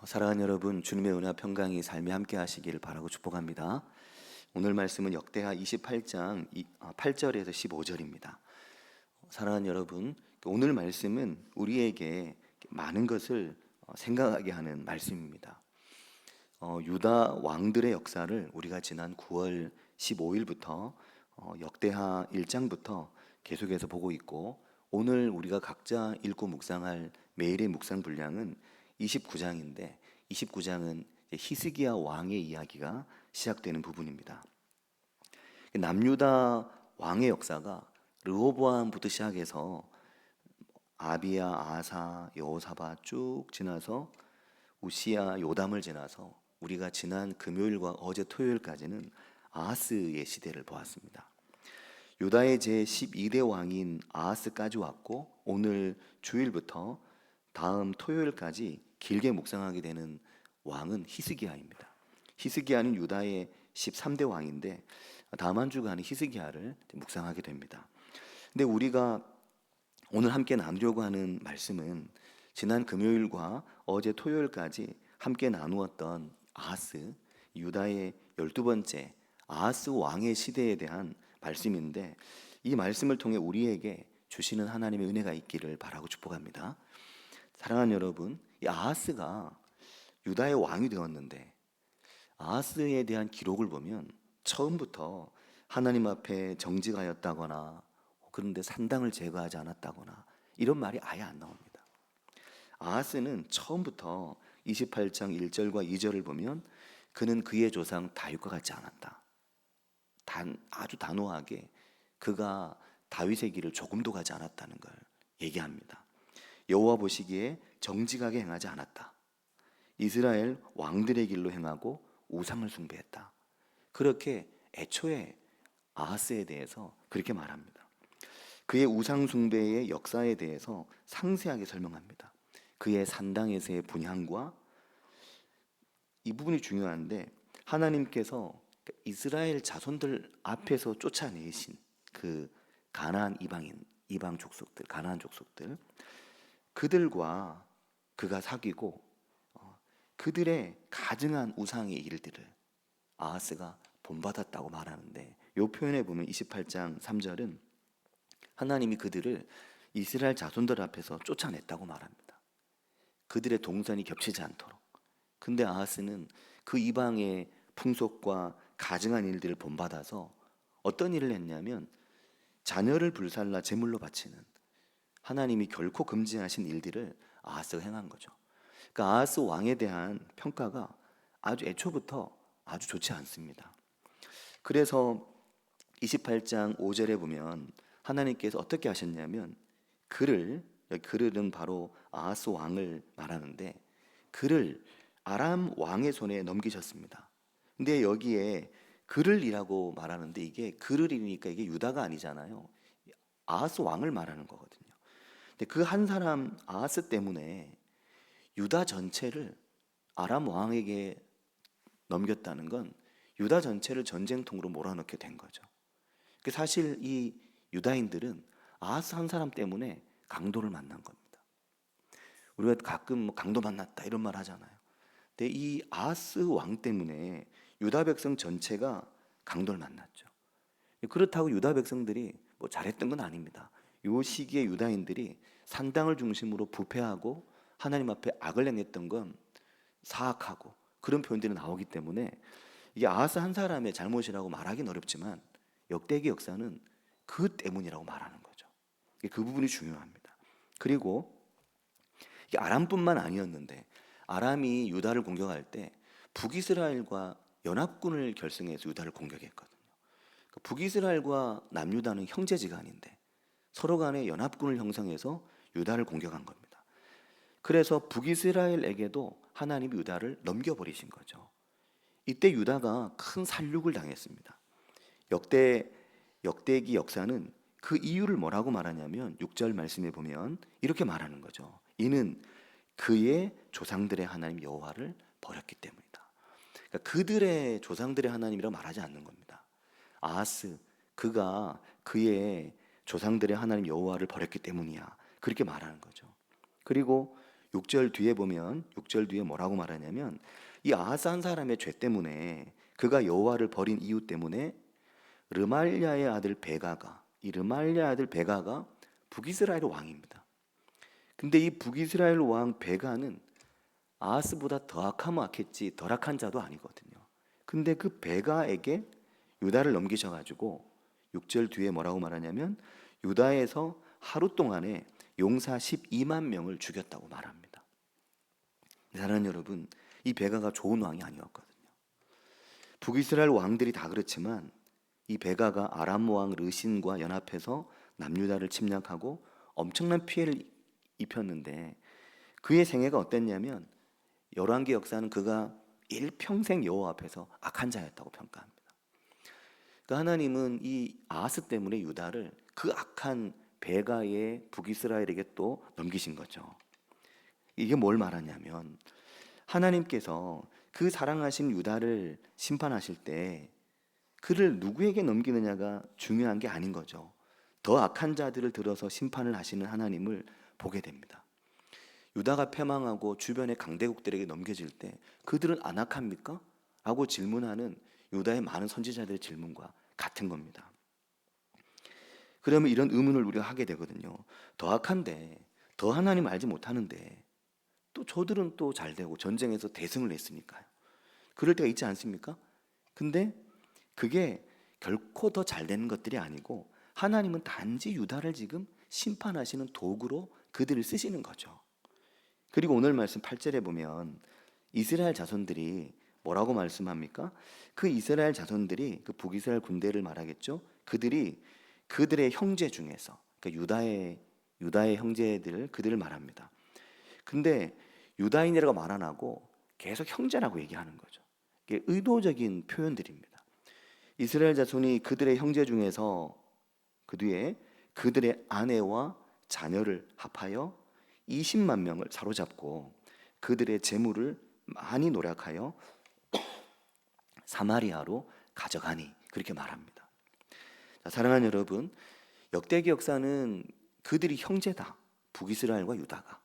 사랑하는 여러분, 주님의 은혜와 평강이 삶에 함께 하시기를 바라고 축복합니다. 오늘 말씀은 역대하 28장 8절에서 15절입니다. 사랑하는 여러분, 오늘 말씀은 우리에게 많은 것을 생각하게 하는 말씀입니다. 유다 왕들의 역사를 우리가 지난 9월 15일부터 역대하 1장부터 계속해서 보고 있고, 오늘 우리가 각자 읽고 묵상할 매일의 묵상 분량은 29장인데 29장은 히스기야 왕의 이야기가 시작되는 부분입니다. 남유다 왕의 역사가 르호보암부터 시작해서 아비야, 아사, 여호사밧 쭉 지나서 우시야, 요담을 지나서 우리가 지난 금요일과 어제 토요일까지는 아하스의 시대를 보았습니다. 유다의 제12대 왕인 아하스까지 왔고, 오늘 주일부터 다음 토요일까지 길게 묵상하게 되는 왕은 히스기야입니다. 히스기야는 유다의 13대 왕인데 다음 한 주간은 히스기야를 묵상하게 됩니다. 근데 우리가 오늘 함께 나누려고 하는 말씀은 지난 금요일과 어제 토요일까지 함께 나누었던 아하스, 유다의 12번째 아하스 왕의 시대에 대한 말씀인데, 이 말씀을 통해 우리에게 주시는 하나님의 은혜가 있기를 바라고 축복합니다. 사랑하는 여러분, 이 아하스가 유다의 왕이 되었는데, 아하스에 대한 기록을 보면 처음부터 하나님 앞에 정직하였다거나, 그런데 산당을 제거하지 않았다거나 이런 말이 아예 안 나옵니다. 아하스는 처음부터 28장 1절과 2절을 보면 그는 그의 조상 다윗과 같지 않았다. 아주 단호하게 그가 다윗의 길을 조금도 가지 않았다는 걸 얘기합니다. 여호와 보시기에 정직하게 행하지 않았다. 이스라엘 왕들의 길로 행하고 우상을 숭배했다. 그렇게 애초에 아하스에 대해서 그렇게 말합니다. 그의 우상 숭배의 역사에 대해서 상세하게 설명합니다. 그의 산당에서의 분향과, 이 부분이 중요한데, 하나님께서 이스라엘 자손들 앞에서 쫓아내신 그 가나안 이방 족속들, 가나안 족속들, 그들과 그가 사귀고 그들의 가증한 우상의 일들을 아하스가 본받았다고 말하는데, 이 표현에 보면 28장 3절은 하나님이 그들을 이스라엘 자손들 앞에서 쫓아냈다고 말합니다. 그들의 동선이 겹치지 않도록. 근데 아하스는 그 이방의 풍속과 가증한 일들을 본받아서 어떤 일을 했냐면, 자녀를 불살라 제물로 바치는, 하나님이 결코 금지하신 일들을 아하스가 행한 거죠. 그러니까 아하스 왕에 대한 평가가 아주 애초부터 아주 좋지 않습니다. 그래서 28장 5절에 보면 하나님께서 어떻게 하셨냐면, 그를은 바로 아하스 왕을 말하는데, 그를 아람 왕의 손에 넘기셨습니다. 근데 여기에 그를이라고 말하는데, 이게 그를이니까 이게 유다가 아니잖아요. 아하스 왕을 말하는 거거든요. 근데 그 한 사람 아하스 때문에 유다 전체를 아람 왕에게 넘겼다는 건 유다 전체를 전쟁통으로 몰아넣게 된 거죠. 사실 이 유다인들은 아하스 한 사람 때문에 강도를 만난 겁니다. 우리가 가끔 강도 만났다 이런 말 하잖아요. 근데 이 아하스 왕 때문에 유다 백성 전체가 강도를 만났죠. 그렇다고 유다 백성들이 뭐 잘했던 건 아닙니다. 이 시기에 유다인들이 산당을 중심으로 부패하고 하나님 앞에 악을 행했던 건 사악하고 그런 표현들이 나오기 때문에 이게 아하스 한 사람의 잘못이라고 말하기는 어렵지만, 역대기 역사는 그 때문이라고 말하는 거죠. 그 부분이 중요합니다. 그리고 이게 아람뿐만 아니었는데, 아람이 유다를 공격할 때 북이스라엘과 연합군을 결성해서 유다를 공격했거든요. 북이스라엘과 남유다는 형제지간인데 서로 간에 연합군을 형성해서 유다를 공격한 겁니다. 그래서 북이스라엘에게도 하나님이 유다를 넘겨버리신 거죠. 이때 유다가 큰 살육을 당했습니다. 역대기 역사는 그 이유를 뭐라고 말하냐면 6절 말씀에 보면 이렇게 말하는 거죠. 이는 그의 조상들의 하나님 여호와를 버렸기 때문이다. 그러니까 그들의 조상들의 하나님이라고 말하지 않는 겁니다. 아하스, 그가 그의 조상들의 하나님 여호와를 버렸기 때문이야, 그렇게 말하는 거죠. 그리고 6절 뒤에 보면 6절 뒤에 뭐라고 말하냐면 이 아하스 한 사람의 죄 때문에 그가 여호와를 버린 이유 때문에 르말랴의 아들 베가가 이 르말랴의 아들 베가가 북이스라엘 왕입니다. 근데 이 북이스라엘 왕 베가는 아하스보다 더 악하면 악했지 덜 악한 자도 아니거든요. 근데 그 베가에게 유다를 넘기셔가지고 6절 뒤에 뭐라고 말하냐면 유다에서 하루 동안에 용사 12만 명을 죽였다고 말합니다. 사랑하는 여러분, 이 베가가 좋은 왕이 아니었거든요. 북이스라엘 왕들이 다 그렇지만 이 베가가 아람 왕 르신과 연합해서 남유다를 침략하고 엄청난 피해를 입혔는데 그의 생애가 어땠냐면 열왕기 역사는 그가 일평생 여호와 앞에서 악한 자였다고 평가합니다. 그러니까 하나님은 이 아하스 때문에 유다를 그 악한 베가의 북이스라엘에게 또 넘기신 거죠. 이게 뭘 말하냐면 하나님께서 그 사랑하신 유다를 심판하실 때 그를 누구에게 넘기느냐가 중요한 게 아닌 거죠. 더 악한 자들을 들어서 심판을 하시는 하나님을 보게 됩니다. 유다가 패망하고 주변의 강대국들에게 넘겨질 때 그들은 안 악합니까? 라고 질문하는 유다의 많은 선지자들의 질문과 같은 겁니다. 그러면 이런 의문을 우리가 하게 되거든요. 더 악한데, 더 하나님 알지 못하는데 또 저들은 또 잘 되고 전쟁에서 대승을 했으니까요. 그럴 때가 있지 않습니까? 근데 그게 결코 더 잘 되는 것들이 아니고 하나님은 단지 유다를 지금 심판하시는 도구로 그들을 쓰시는 거죠. 그리고 오늘 말씀 8절에 보면 이스라엘 자손들이 뭐라고 말씀합니까? 그 이스라엘 자손들이 그 북이스라엘 군대를 말하겠죠. 그들이 그들의 형제 중에서 그러니까 유다의 형제들 그들을 말합니다. 근데 유다인이라고 말 안 하고 계속 형제라고 얘기하는 거죠. 이게 의도적인 표현들입니다. 이스라엘 자손이 그들의 형제 중에서 그 뒤에 그들의 아내와 자녀를 합하여 20만 명을 사로잡고 그들의 재물을 많이 노력하여 사마리아로 가져가니 그렇게 말합니다. 자, 사랑하는 여러분, 역대기 역사는 그들이 형제다. 북이스라엘과 유다가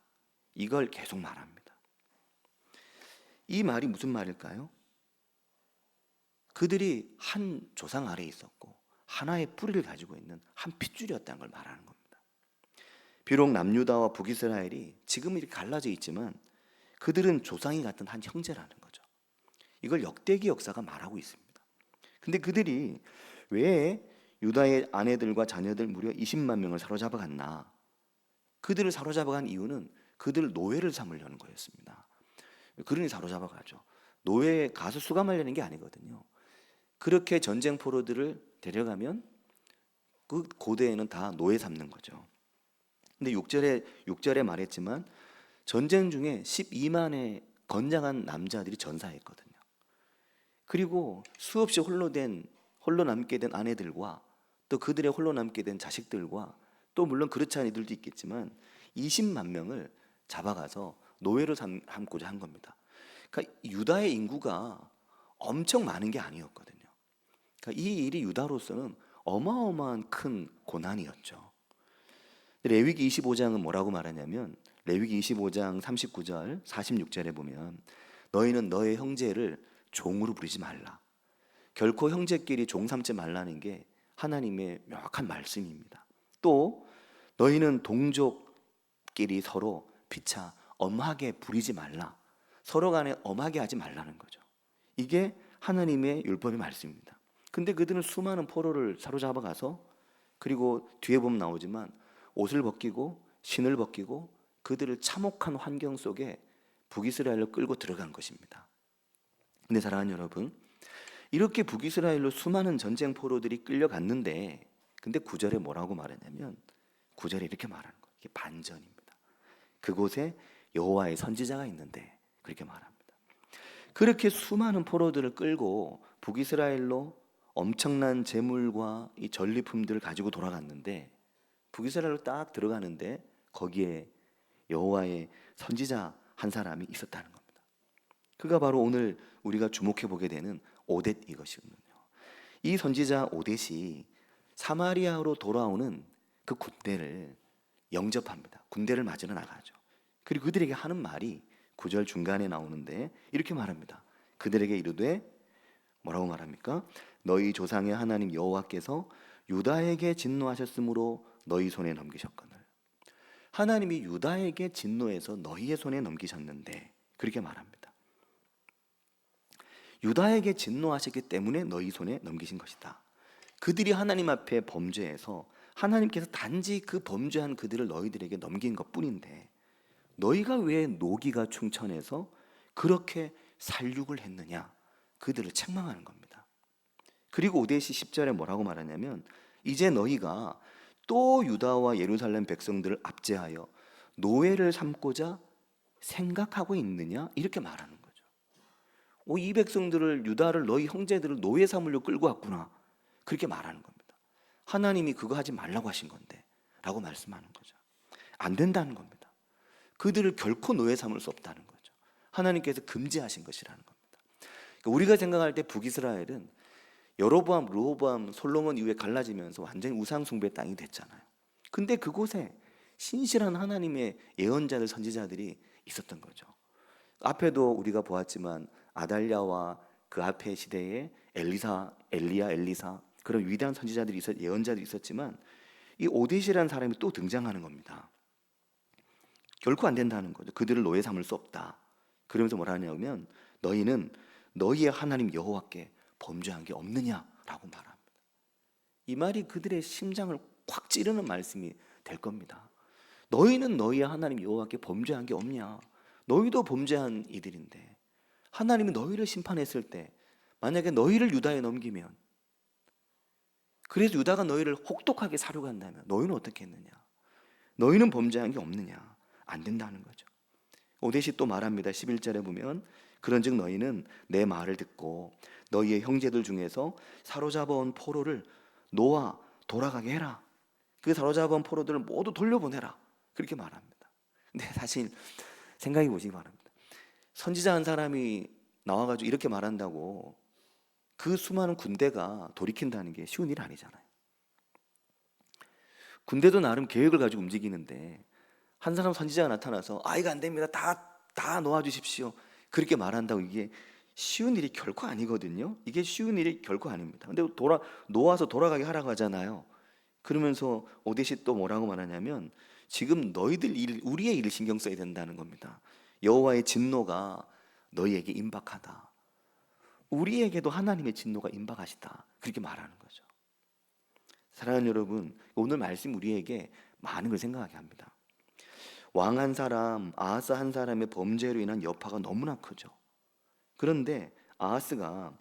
이걸 계속 말합니다. 이 말이 무슨 말일까요? 그들이 한 조상 아래에 있었고 하나의 뿌리를 가지고 있는 한 핏줄이었다는 걸 말하는 겁니다. 비록 남유다와 북이스라엘이 지금 이렇게 갈라져 있지만 그들은 조상이 같은 한 형제라는 거죠. 이걸 역대기 역사가 말하고 있습니다. 근데 그들이 왜 유다의 아내들과 자녀들 무려 20만 명을 사로잡아 갔나? 그들을 사로잡아 간 이유는 그들을 노예를 삼으려는 거였습니다. 그러니 사로잡아 가죠. 노예에 가서 수감하려는 게 아니거든요. 그렇게 전쟁 포로들을 데려가면 그 고대에는 다 노예 삼는 거죠. 근데 6절에 말했지만 전쟁 중에 12만의 건장한 남자들이 전사했거든요. 그리고 수없이 홀로 남게 된 아내들과 또 그들의 홀로 남게 된 자식들과 또 물론 그렇지 않은 이들도 있겠지만 20만 명을 잡아가서 노예로 삼고자 한 겁니다. 그러니까 유다의 인구가 엄청 많은 게 아니었거든요. 그러니까 이 일이 유다로서는 어마어마한 큰 고난이었죠. 레위기 25장은 뭐라고 말하냐면 레위기 25장 39절 46절에 보면 너희는 너의 형제를 종으로 부르지 말라. 결코 형제끼리 종 삼지 말라는 게 하나님의 명확한 말씀입니다. 또 너희는 동족끼리 서로 피차 엄하게 부리지 말라. 서로 간에 엄하게 하지 말라는 거죠. 이게 하나님의 율법의 말씀입니다. 근데 그들은 수많은 포로를 사로잡아 가서 그리고 뒤에 보면 나오지만 옷을 벗기고 신을 벗기고 그들을 참혹한 환경 속에 북이스라엘로 끌고 들어간 것입니다. 근데 사랑하는 여러분, 이렇게 북이스라엘로 수많은 전쟁 포로들이 끌려갔는데 근데 9절에 뭐라고 말하냐면 9절에 이렇게 말하는 거예요. 이게 반전입니다. 그곳에 여호와의 선지자가 있는데 그렇게 말합니다. 그렇게 수많은 포로들을 끌고 북이스라엘로 엄청난 재물과 이 전리품들을 가지고 돌아갔는데 북이스라엘로 딱 들어가는데 거기에 여호와의 선지자 한 사람이 있었다는 겁니다. 그가 바로 오늘 우리가 주목해 보게 되는 오뎃 이것이거든요. 이 선지자 오뎃이 사마리아로 돌아오는 그 군대를 영접합니다. 군대를 맞으러 나가죠. 그리고 그들에게 하는 말이 9절 중간에 나오는데 이렇게 말합니다. 그들에게 이르되 뭐라고 말합니까? 너희 조상의 하나님 여호와께서 유다에게 진노하셨으므로 너희 손에 넘기셨거늘. 하나님이 유다에게 진노해서 너희의 손에 넘기셨는데 그렇게 말합니다. 유다에게 진노하셨기 때문에 너희 손에 넘기신 것이다. 그들이 하나님 앞에 범죄해서 하나님께서 단지 그 범죄한 그들을 너희들에게 넘긴 것뿐인데 너희가 왜 노기가 충천해서 그렇게 살육을 했느냐? 그들을 책망하는 겁니다. 그리고 오대시 10절에 뭐라고 말하냐면 이제 너희가 또 유다와 예루살렘 백성들을 압제하여 노예를 삼고자 생각하고 있느냐? 이렇게 말하는 거죠. 이 백성들을 유다를 너희 형제들을 노예 삼으려 끌고 왔구나. 그렇게 말하는 겁니다. 하나님이 그거 하지 말라고 하신 건데 라고 말씀하는 거죠. 안 된다는 겁니다. 그들을 결코 노예 삼을 수 없다는 거죠. 하나님께서 금지하신 것이라는 겁니다. 그러니까 우리가 생각할 때 북이스라엘은 여로보암, 르호보암, 솔로몬 이후에 갈라지면서 완전히 우상 숭배의 땅이 됐잖아요. 근데 그곳에 신실한 하나님의 예언자들, 선지자들이 있었던 거죠. 앞에도 우리가 보았지만 아달랴와 그 앞에 시대에 엘리사, 엘리야, 엘리사 그런 위대한 선지자들이 예언자들이 있었지만 이 오데시라는 사람이 또 등장하는 겁니다. 결코 안 된다는 거죠. 그들을 노예 삼을 수 없다. 그러면서 뭐라 하냐면 너희는 너희의 하나님 여호와께 범죄한 게 없느냐라고 말합니다. 이 말이 그들의 심장을 꽉 찌르는 말씀이 될 겁니다. 너희는 너희의 하나님 여호와께 범죄한 게 없냐? 너희도 범죄한 이들인데 하나님이 너희를 심판했을 때 만약에 너희를 유다에 넘기면 그래서 유다가 너희를 혹독하게 살해간다면 너희는 어떻게 했느냐? 너희는 범죄한 게 없느냐? 안 된다는 거죠. 오데시 또 말합니다. 11절에 보면 그런즉 너희는 내 말을 듣고 너희의 형제들 중에서 사로잡아온 포로를 놓아 돌아가게 해라. 그 사로잡아온 포로들을 모두 돌려보내라. 그렇게 말합니다. 근데 사실 생각해 보시기 바랍니다. 선지자 한 사람이 나와가지고 이렇게 말한다고 그 수많은 군대가 돌이킨다는 게 쉬운 일 아니잖아요. 군대도 나름 계획을 가지고 움직이는데 한 사람 선지자가 나타나서 이거 안 됩니다. 다 놓아주십시오. 그렇게 말한다고 이게 쉬운 일이 결코 아니거든요. 이게 쉬운 일이 결코 아닙니다. 근데 놓아서 돌아가게 하라고 하잖아요. 그러면서 오데시 또 뭐라고 말하냐면 지금 너희들 우리의 일을 신경 써야 된다는 겁니다. 여호와의 진노가 너희에게 임박하다. 우리에게도 하나님의 진노가 임박하시다. 그렇게 말하는 거죠. 사랑하는 여러분, 오늘 말씀 우리에게 많은 걸 생각하게 합니다. 왕 한 사람, 아하스 한 사람의 범죄로 인한 여파가 너무나 크죠. 그런데 아하스가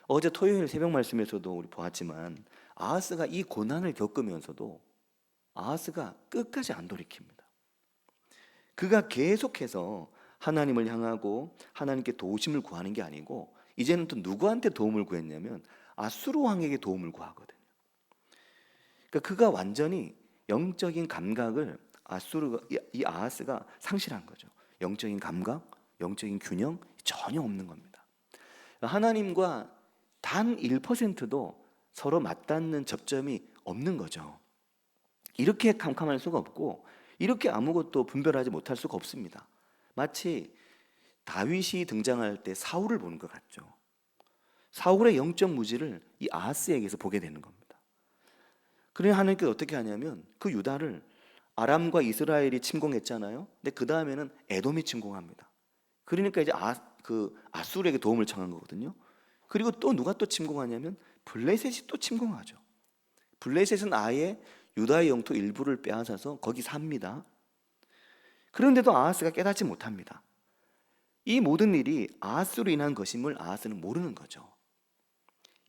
어제 토요일 새벽 말씀에서도 우리 보았지만 아하스가 이 고난을 겪으면서도 아하스가 끝까지 안 돌이킵니다. 그가 계속해서 하나님을 향하고 하나님께 도우심을 구하는 게 아니고 이제는 또 누구한테 도움을 구했냐면 아수르 왕에게 도움을 구하거든요. 그러니까 그가 완전히 영적인 감각을 이 아하스가 상실한 거죠. 영적인 감각, 영적인 균형 전혀 없는 겁니다. 하나님과 단 1%도 서로 맞닿는 접점이 없는 거죠. 이렇게 캄캄할 수가 없고 이렇게 아무것도 분별하지 못할 수가 없습니다. 마치 다윗이 등장할 때 사울을 보는 것 같죠. 사울의 영적 무지를 이 아하스에게서 보게 되는 겁니다. 그래 하나님께서 어떻게 하냐면 그 유다를 아람과 이스라엘이 침공했잖아요. 근데 그 다음에는 에돔이 침공합니다. 그러니까 이제 아수르에게 도움을 청한 거거든요. 그리고 또 누가 또 침공하냐면 블레셋이 또 침공하죠. 블레셋은 아예 유다의 영토 일부를 빼앗아서 거기 삽니다. 그런데도 아하스가 깨닫지 못합니다. 이 모든 일이 아하스로 인한 것임을 아하스는 모르는 거죠.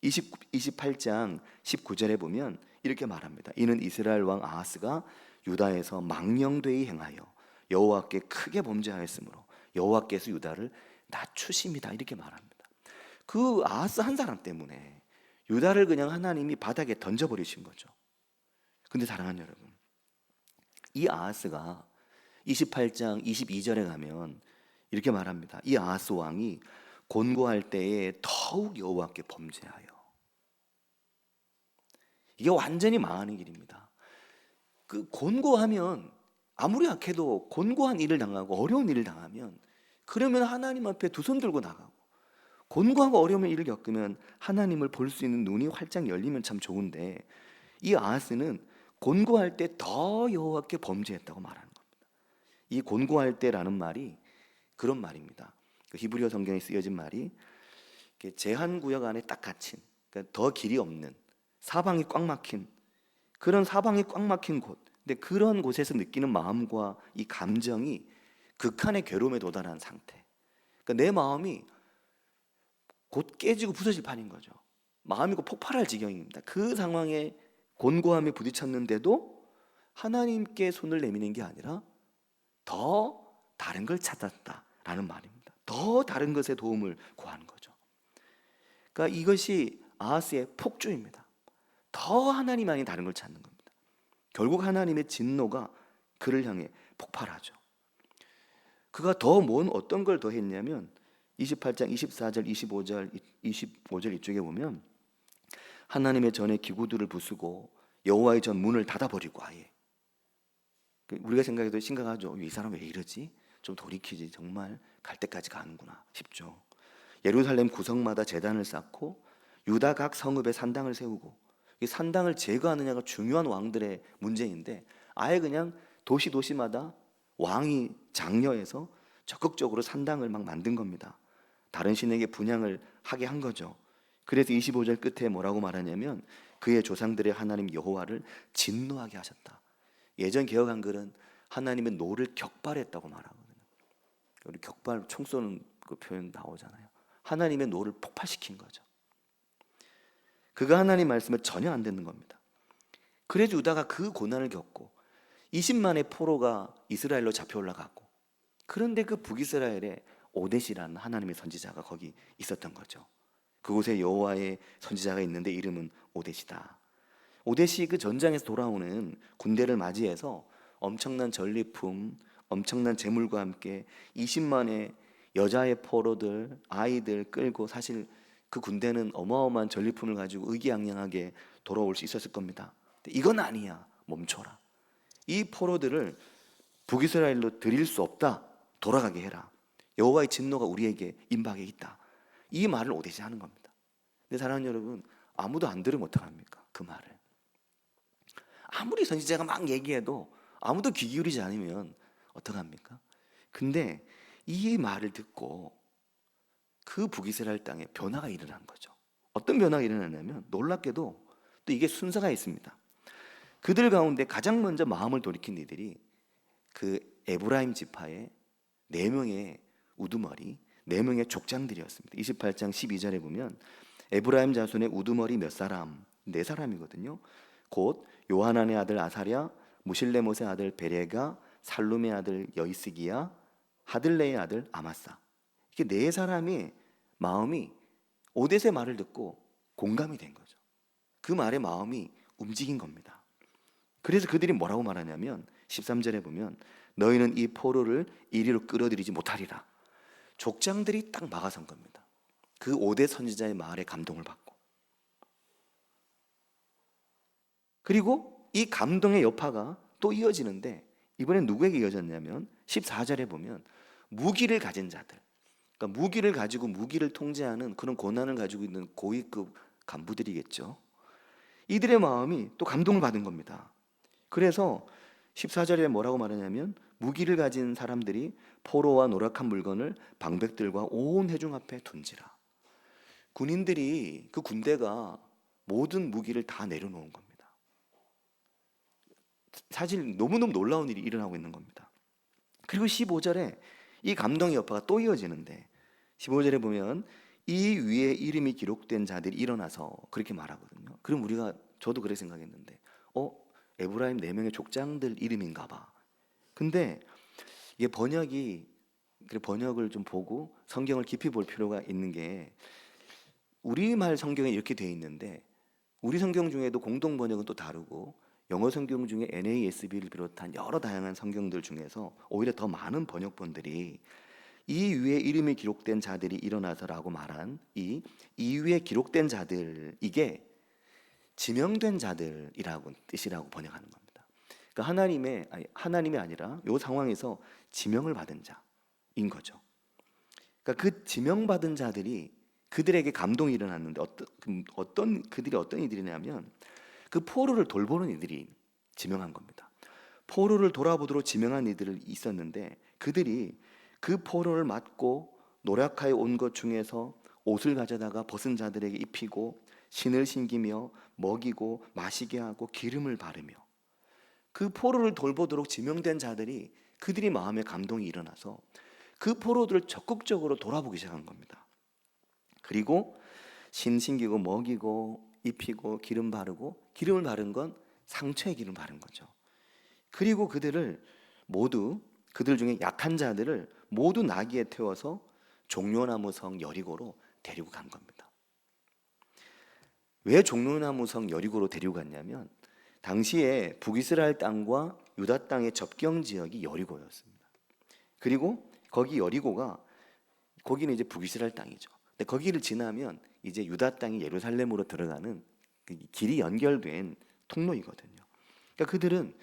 28장 19절에 보면 이렇게 말합니다. 이는 이스라엘 왕 아하스가 유다에서 망령되이 행하여 여호와께 크게 범죄하였으므로 여호와께서 유다를 낮추심이다. 이렇게 말합니다. 그 아하스 한 사람 때문에 유다를 그냥 하나님이 바닥에 던져버리신 거죠. 근데 사랑하는 여러분, 이 아하스가 28장 22절에 가면 이렇게 말합니다. 이 아하스 왕이 곤고할 때에 더욱 여호와께 범죄하여. 이게 완전히 망하는 길입니다. 그 곤고하면 아무리 약해도 곤고한 일을 당하고 어려운 일을 당하면 그러면 하나님 앞에 두 손 들고 나가고, 곤고하고 어려운 일을 겪으면 하나님을 볼 수 있는 눈이 활짝 열리면 참 좋은데, 이 아하스는 곤고할 때 더 여호와께 범죄했다고 말하는 겁니다. 이 곤고할 때라는 말이 그런 말입니다. 그 히브리어 성경에 쓰여진 말이 제한 구역 안에 딱 갇힌, 그러니까 더 길이 없는, 사방이 꽉 막힌, 그런 사방이 꽉 막힌 곳. 근데 그런 곳에서 느끼는 마음과 이 감정이 극한의 괴로움에 도달한 상태. 그러니까 내 마음이 곧 깨지고 부서질 판인 거죠. 마음이 곧 폭발할 지경입니다. 그 상황에 곤고함에 부딪혔는데도 하나님께 손을 내미는 게 아니라 더 다른 걸 찾았다라는 말입니다. 더 다른 것에 도움을 구하는 거죠. 그러니까 이것이 아하스의 폭주입니다. 더 하나님 아닌 다른 걸 찾는 겁니다. 결국 하나님의 진노가 그를 향해 폭발하죠. 그가 더 어떤 걸 더 했냐면 28장 24절 25절 이쪽에 보면 하나님의 전에 기구들을 부수고 여호와의 전 문을 닫아버리고, 아예 우리가 생각해도 심각하죠. 이 사람 왜 이러지? 좀 돌이키지, 정말 갈 때까지 가는구나 싶죠. 예루살렘 구성마다 제단을 쌓고 유다 각 성읍에 산당을 세우고, 이 산당을 제거하느냐가 중요한 왕들의 문제인데 아예 그냥 도시마다 왕이 장려해서 적극적으로 산당을 막 만든 겁니다. 다른 신에게 분향을 하게 한 거죠. 그래서 25절 끝에 뭐라고 말하냐면 그의 조상들의 하나님 여호와를 진노하게 하셨다. 예전 개역 한글은 하나님의 노를 격발했다고 말하거든요. 우리 격발, 총 쏘는 그 표현 나오잖아요. 하나님의 노를 폭발시킨 거죠. 그가 하나님 말씀을 전혀 안 듣는 겁니다. 그래서 유다가 그 고난을 겪고 20만의 포로가 이스라엘로 잡혀 올라가고, 그런데 그 북이스라엘에 오뎃이라는 하나님의 선지자가 거기 있었던 거죠. 그곳에 여호와의 선지자가 있는데 이름은 오뎃이다. 오뎃이 그 전장에서 돌아오는 군대를 맞이해서 엄청난 전리품, 엄청난 재물과 함께 20만의 여자의 포로들, 아이들 끌고, 사실 그 군대는 어마어마한 전리품을 가지고 의기양양하게 돌아올 수 있었을 겁니다. 이건 아니야, 멈춰라. 이 포로들을 북이스라엘로 드릴 수 없다, 돌아가게 해라. 여호와의 진노가 우리에게 임박해 있다. 이 말을 오뎃이 하는 겁니다. 근데 사랑하는 여러분, 아무도 안 들으면 어떡합니까? 그 말을 아무리 선지자가 막 얘기해도 아무도 귀 기울이지 않으면 어떡합니까? 근데 이 말을 듣고 그 북이스라엘 땅에 변화가 일어난 거죠. 어떤 변화가 일어나냐면 놀랍게도 또 이게 순서가 있습니다. 그들 가운데 가장 먼저 마음을 돌이킨 이들이 그 에브라임 지파의 4명의 우두머리, 4명의 족장들이었습니다. 28장 12절에 보면 에브라임 자손의 우두머리 몇 사람? 4사람이거든요. 곧 요하난의 아들 아사랴, 무실레못의 아들 베레가, 살룸의 아들 여이스기야, 하들레의 아들 아마사. 이렇게 4사람이 마음이 오뎃의 말을 듣고 공감이 된 거죠. 그 말에 마음이 움직인 겁니다. 그래서 그들이 뭐라고 말하냐면 13절에 보면 너희는 이 포로를 이리로 끌어들이지 못하리라. 족장들이 딱 막아선 겁니다. 그 오뎃 선지자의 말에 감동을 받고, 그리고 이 감동의 여파가 또 이어지는데 이번엔 누구에게 이어졌냐면 14절에 보면 무기를 가진 자들, 그러니까 무기를 가지고 무기를 통제하는 그런 권한을 가지고 있는 고위급 간부들이겠죠. 이들의 마음이 또 감동을 받은 겁니다. 그래서 14절에 뭐라고 말하냐면 무기를 가진 사람들이 포로와 노력한 물건을 방백들과 온 회중 앞에 둔지라. 군인들이, 그 군대가 모든 무기를 다 내려놓은 겁니다. 사실 너무너무 놀라운 일이 일어나고 있는 겁니다. 그리고 15절에 이 감동의 여파가 또 이어지는데 15절에 보면 이 위에 이름이 기록된 자들이 일어나서 그렇게 말하거든요. 그럼 저도 그렇게 생각했는데 에브라임 4명의 족장들 이름인가 봐. 근데 이게 번역을 좀 보고 성경을 깊이 볼 필요가 있는 게, 우리말 성경에 이렇게 돼 있는데 우리 성경 중에도 공동 번역은 또 다르고 영어 성경 중에 NASB를 비롯한 여러 다양한 성경들 중에서 오히려 더 많은 번역본들이 이 위에 이름이 기록된 자들이 일어나서라고 말한 이 위에 기록된 자들, 이게 지명된 자들이라고 뜻이라고 번역하는 겁니다. 그러니까 하나님이 아니라 이 상황에서 지명을 받은 자인 거죠. 그러니까 그 지명받은 자들이 그들에게 감동이 일어났는데 그들이 어떤 이들이냐면 그 포로를 돌보는 이들이 지명한 겁니다. 포로를 돌아보도록 지명한 이들이 있었는데 그들이 그 포로를 맞고 노략하여 온 것 중에서 옷을 가져다가 벗은 자들에게 입히고 신을 신기며 먹이고 마시게 하고 기름을 바르며 그 포로를 돌보도록 지명된 자들이 그들이 마음에 감동이 일어나서 그 포로들을 적극적으로 돌아보기 시작한 겁니다. 그리고 신 신기고 먹이고 입히고 기름 바르고, 기름을 바른 건 상처에 기름 바른 거죠. 그리고 그들 중에 약한 자들을 모두 나귀에 태워서 종려나무 성 여리고로 데리고 간 겁니다. 왜 종려나무 성 여리고로 데리고 갔냐면 당시에 북이스라엘 땅과 유다 땅의 접경 지역이 여리고였습니다. 그리고 거기는 이제 북이스라엘 땅이죠. 근데 거기를 지나면 이제 유다 땅이 예루살렘으로 들어가는 길이 연결된 통로이거든요. 그러니까 그들은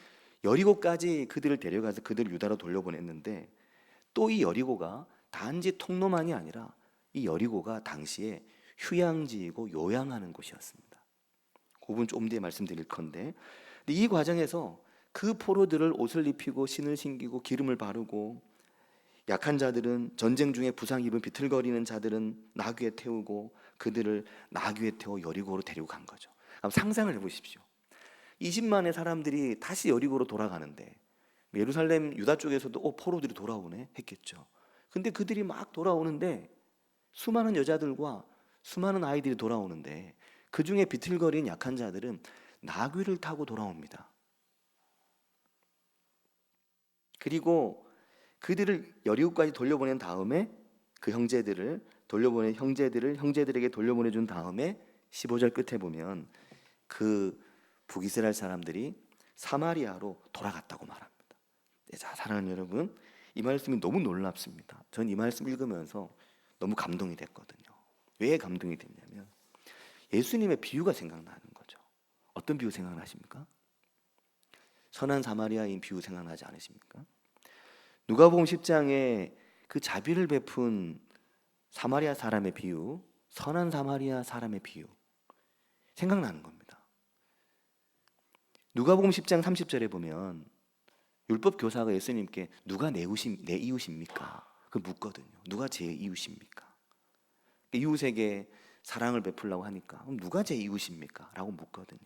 여리고까지 그들을 데려가서 그들을 유다로 돌려보냈는데 또 이 여리고가 단지 통로만이 아니라 이 여리고가 당시에 휴양지이고 요양하는 곳이었습니다. 그 부분 좀 뒤에 말씀드릴 건데, 근데 이 과정에서 그 포로들을 옷을 입히고 신을 신기고 기름을 바르고 약한 자들은 전쟁 중에 부상 입은 비틀거리는 자들은 나귀에 태우고 그들을 나귀에 태워 여리고로 데리고 간 거죠. 그럼 상상을 해보십시오. 20만의 사람들이 다시 여리고로 돌아가는데 예루살렘 유다 쪽에서도 포로들이 돌아오네 했겠죠. 근데 그들이 막 돌아오는데 수많은 여자들과 수많은 아이들이 돌아오는데 그 중에 비틀거리는 약한 자들은 나귀를 타고 돌아옵니다. 그리고 그들을 여리고까지 돌려보낸 다음에 그 형제들에게 돌려보내준 다음에 15절 끝에 보면 그 북이스라엘 사람들이 사마리아로 돌아갔다고 말합니다. 자, 사랑하는 여러분, 이 말씀이 너무 놀랍습니다. 전 이 말씀 읽으면서 너무 감동이 됐거든요. 왜 감동이 됐냐면 예수님의 비유가 생각나는 거죠. 어떤 비유 생각나십니까? 선한 사마리아인 비유 생각나지 않으십니까? 누가복음 10장에 그 자비를 베푼 사마리아 사람의 비유, 선한 사마리아 사람의 비유 생각나는 겁니다. 누가복음 10장 30절에 보면 율법 교사가 예수님께 누가 내 이웃입니까? 그 묻거든요. 누가 제 이웃입니까? 이웃에게 사랑을 베풀라고 하니까 그럼 누가 제 이웃입니까? 라고 묻거든요.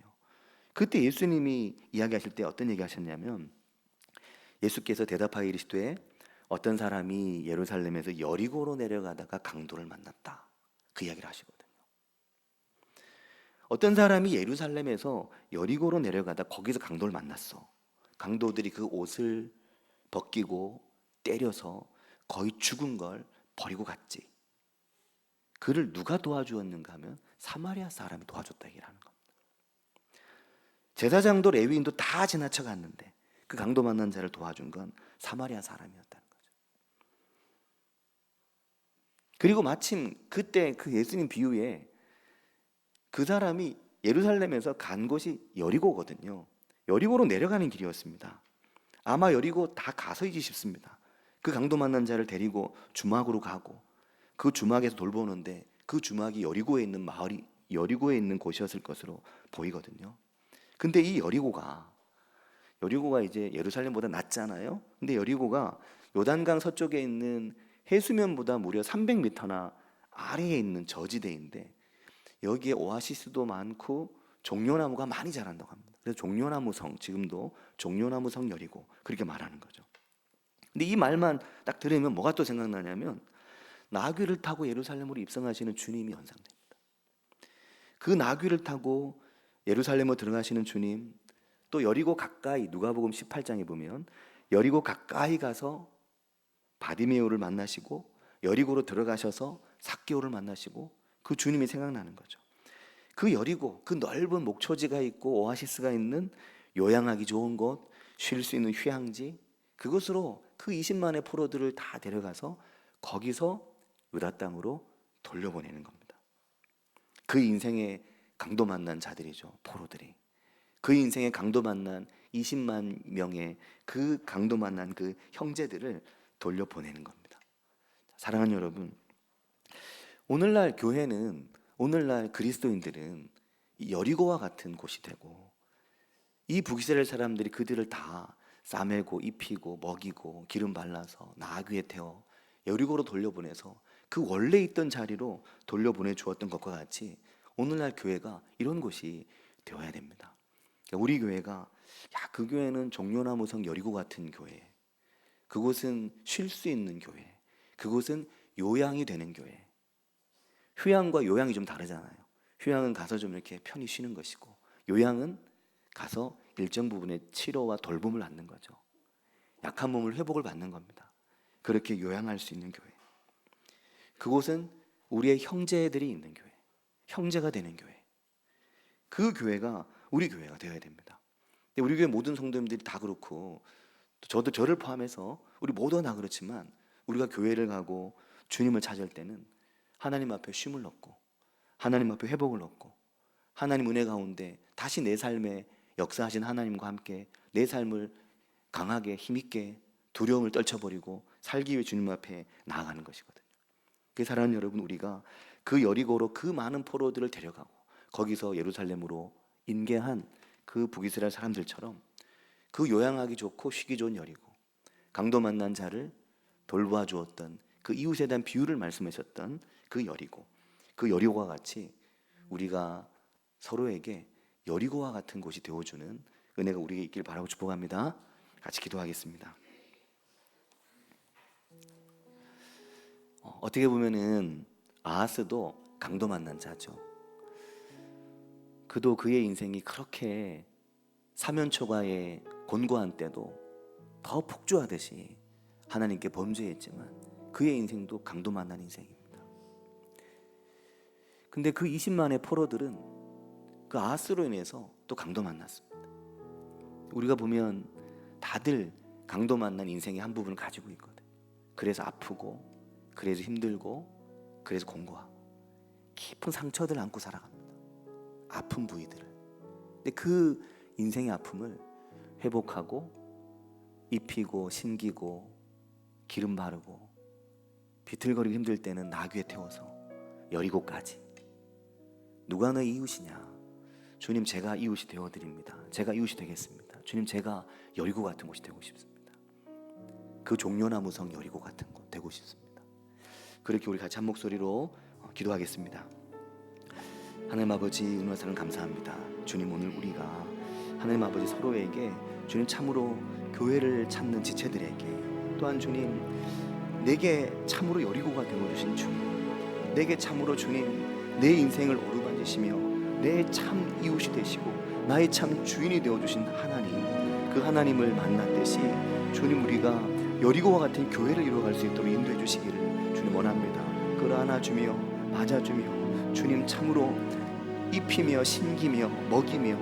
그때 예수님이 이야기하실 때 어떤 얘기 하셨냐면 예수께서 대답하여 이르시되 어떤 사람이 예루살렘에서 여리고로 내려가다가 강도를 만났다. 그 이야기를 하시거든요. 어떤 사람이 예루살렘에서 여리고로 내려가다 거기서 강도를 만났어. 강도들이 그 옷을 벗기고 때려서 거의 죽은 걸 버리고 갔지. 그를 누가 도와주었는가 하면 사마리아 사람이 도와줬다 얘기하는 겁니다. 제사장도 레위인도 다 지나쳐 갔는데 그 강도 만난 자를 도와준 건 사마리아 사람이었다는 거죠. 그리고 마침 그때 그 예수님 비유에 그 사람이 예루살렘에서 간 곳이 여리고거든요. 여리고로 내려가는 길이었습니다. 아마 여리고 다 가서이지 싶습니다. 그 강도 만난 자를 데리고 주막으로 가고 그 주막에서 돌보는데 그 주막이 여리고에 있는 곳이었을 것으로 보이거든요. 근데 이 여리고가 이제 예루살렘보다 낫잖아요. 근데 여리고가 요단강 서쪽에 있는 해수면보다 무려 300m나 아래에 있는 저지대인데 여기에 오아시스도 많고 종려나무가 많이 자란다고 합니다. 그래서 종려나무 성, 지금도 종려나무 성 여리고 그렇게 말하는 거죠. 근데 이 말만 딱 들으면 뭐가 또 생각나냐면 나귀를 타고 예루살렘으로 입성하시는 주님이 연상됩니다. 그 나귀를 타고 예루살렘으로 들어가시는 주님, 또 여리고 가까이 누가복음 18장에 보면 여리고 가까이 가서 바디메오를 만나시고 여리고로 들어가셔서 삭개오를 만나시고 그 주님이 생각나는 거죠. 그 여리고, 그 넓은 목초지가 있고 오아시스가 있는 요양하기 좋은 곳, 쉴 수 있는 휴양지, 그곳으로 그 20만의 포로들을 다 데려가서 거기서 유다 땅으로 돌려보내는 겁니다. 그 인생에 강도 만난 자들이죠, 포로들이. 그 인생에 강도 만난 20만 명의 그 강도 만난 그 형제들을 돌려보내는 겁니다. 사랑하는 여러분, 오늘날 교회는, 오늘날 그리스도인들은 이 여리고와 같은 곳이 되고, 이 북이스라엘 사람들이 그들을 다 싸매고 입히고 먹이고 기름 발라서 나귀 위에 태워 여리고로 돌려보내서 그 원래 있던 자리로 돌려보내 주었던 것과 같이 오늘날 교회가 이런 곳이 되어야 됩니다. 우리 교회가 그 교회는 종려나무성 여리고 같은 교회, 그곳은 쉴 수 있는 교회, 그곳은 요양이 되는 교회. 휴양과 요양이 좀 다르잖아요. 휴양은 가서 좀 이렇게 편히 쉬는 것이고, 요양은 가서 일정 부분의 치료와 돌봄을 받는 거죠. 약한 몸을 회복을 받는 겁니다. 그렇게 요양할 수 있는 교회, 그곳은 우리의 형제들이 있는 교회, 형제가 되는 교회, 그 교회가 우리 교회가 되어야 됩니다. 근데 우리 교회 모든 성도님들이 다 그렇고, 저도 저를 포함해서 우리 모두가 다 그렇지만, 우리가 교회를 가고 주님을 찾을 때는 하나님 앞에 쉼을 얻고, 하나님 앞에 회복을 얻고, 하나님 은혜 가운데 다시 내 삶에 역사하신 하나님과 함께 내 삶을 강하게 힘있게 두려움을 떨쳐버리고 살기 위해 주님 앞에 나아가는 것이거든요. 그 사랑하는 여러분, 우리가 그 여리고로 그 많은 포로들을 데려가고 거기서 예루살렘으로 인계한 그 북이스라엘 사람들처럼 그 요양하기 좋고 쉬기 좋은 여리고, 강도 만난 자를 돌보아 주었던 그 이웃에 대한 비유를 말씀하셨던 그 여리고, 그 여리고와 같이 우리가 서로에게 여리고와 같은 곳이 되어주는 은혜가 우리에게 있길 바라고 축복합니다. 같이 기도하겠습니다. 어떻게 보면은 아하스도 강도 만난 자죠. 그도 그의 인생이 그렇게 사면초가의 곤고한 때도 더 폭주하듯이 하나님께 범죄했지만 그의 인생도 강도 만난 인생입니다. 근데 그 20만의 포로들은 그 아하스로 인해서 또 강도 만났습니다. 우리가 보면 다들 강도 만난 인생의 한 부분을 가지고 있거든요. 그래서 아프고, 그래서 힘들고, 그래서 공고하고 깊은 상처들을 안고 살아갑니다. 아픈 부위들을. 근데 그 인생의 아픔을 회복하고 입히고 신기고 기름 바르고 비틀거리고 힘들 때는 나귀에 태워서 여리고까지. 누가 너의 이웃이냐? 주님, 제가 이웃이 되어드립니다. 제가 이웃이 되겠습니다. 주님, 제가 여리고 같은 곳이 되고 싶습니다. 그 종려나무성 여리고 같은 곳 되고 싶습니다. 그렇게 우리 같이 한 목소리로 기도하겠습니다. 하나님 아버지, 은혜와 사랑 감사합니다. 주님, 오늘 우리가 하나님 아버지 서로에게 주님 참으로 교회를 찾는 지체들에게, 또한 주님 내게 참으로 여리고가 되어주신 주님, 내게 참으로 주님 내 인생을 오르반지시며 내 참 이웃이 되시고 나의 참 주인이 되어주신 하나님, 그 하나님을 만났듯이 주님 우리가 여리고와 같은 교회를 이루어갈 수 있도록 인도해 주시기를 주님 원합니다. 끌어안아주며 맞아주며 주님 참으로 입히며 신기며 먹이며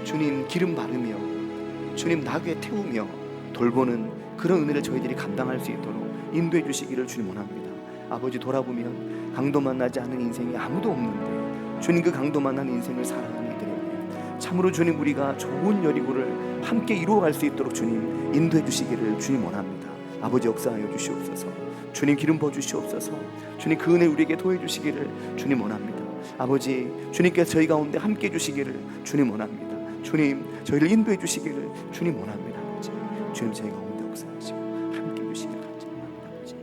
주님 기름 바르며 주님 나귀에 태우며 돌보는 그런 은혜를 저희들이 감당할 수 있도록 인도해 주시기를 주님 원합니다. 아버지, 돌아보면 강도 만나지 않은 인생이 아무도 없는데 주님 그 강도 만난 인생을 살아가는 이들에게 참으로 주님 우리가 좋은 여리고를 함께 이루어갈 수 있도록 주님 인도해 주시기를 주님 원합니다. 아버지, 역사하여 주시옵소서. 주님 기름 부어 주시옵소서. 주님 그 은혜 우리에게 도해 주시기를 주님 원합니다. 아버지, 주님께서 저희 가운데 함께 주시기를 주님 원합니다. 주님 저희를 인도해 주시기를 주님 원합니다. 아버지, 주님 저희 가운데 역사하시고 함께 주시기를 원합니다. 아버지,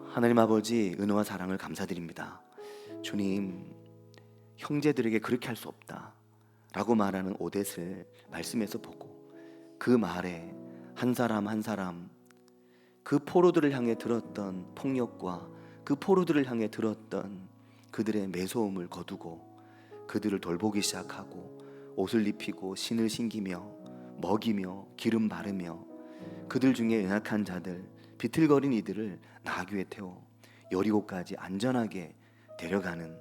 하나님 아버지, 은혜와 사랑을 감사드립니다. 주님, 형제들에게 그렇게 할 수 없다 라고 말하는 오뎃을 말씀에서 보고 그 말에 한 사람 한 사람 그 포로들을 향해 들었던 폭력과 그 포로들을 향해 들었던 그들의 매소음을 거두고 그들을 돌보기 시작하고 옷을 입히고 신을 신기며 먹이며 기름 바르며 그들 중에 연약한 자들, 비틀거린 이들을 나귀에 태워 여리고까지 안전하게 데려가는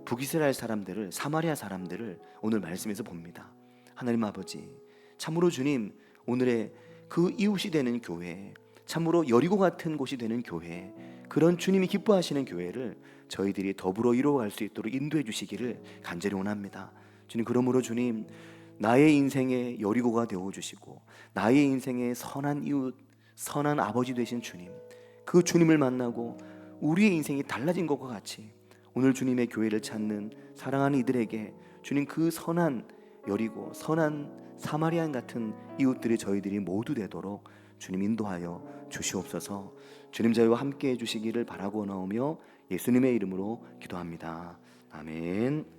북이스라엘 사람들을, 사마리아 사람들을 오늘 말씀에서 봅니다. 하나님 아버지, 참으로 주님 오늘의 그 이웃이 되는 교회, 참으로 여리고 같은 곳이 되는 교회, 그런 주님이 기뻐하시는 교회를 저희들이 더불어 이루어갈 수 있도록 인도해 주시기를 간절히 원합니다. 주님, 그러므로 주님, 나의 인생의 여리고가 되어주시고 나의 인생의 선한 이웃, 선한 아버지 되신 주님, 그 주님을 만나고 우리의 인생이 달라진 것과 같이 오늘 주님의 교회를 찾는 사랑하는 이들에게 주님, 그 선한 여리고, 선한 사마리안 같은 이웃들이 저희들이 모두 되도록 주님 인도하여 주시옵소서. 주님, 저희와 함께 해주시기를 바라고 나오며 예수님의 이름으로 기도합니다. 아멘.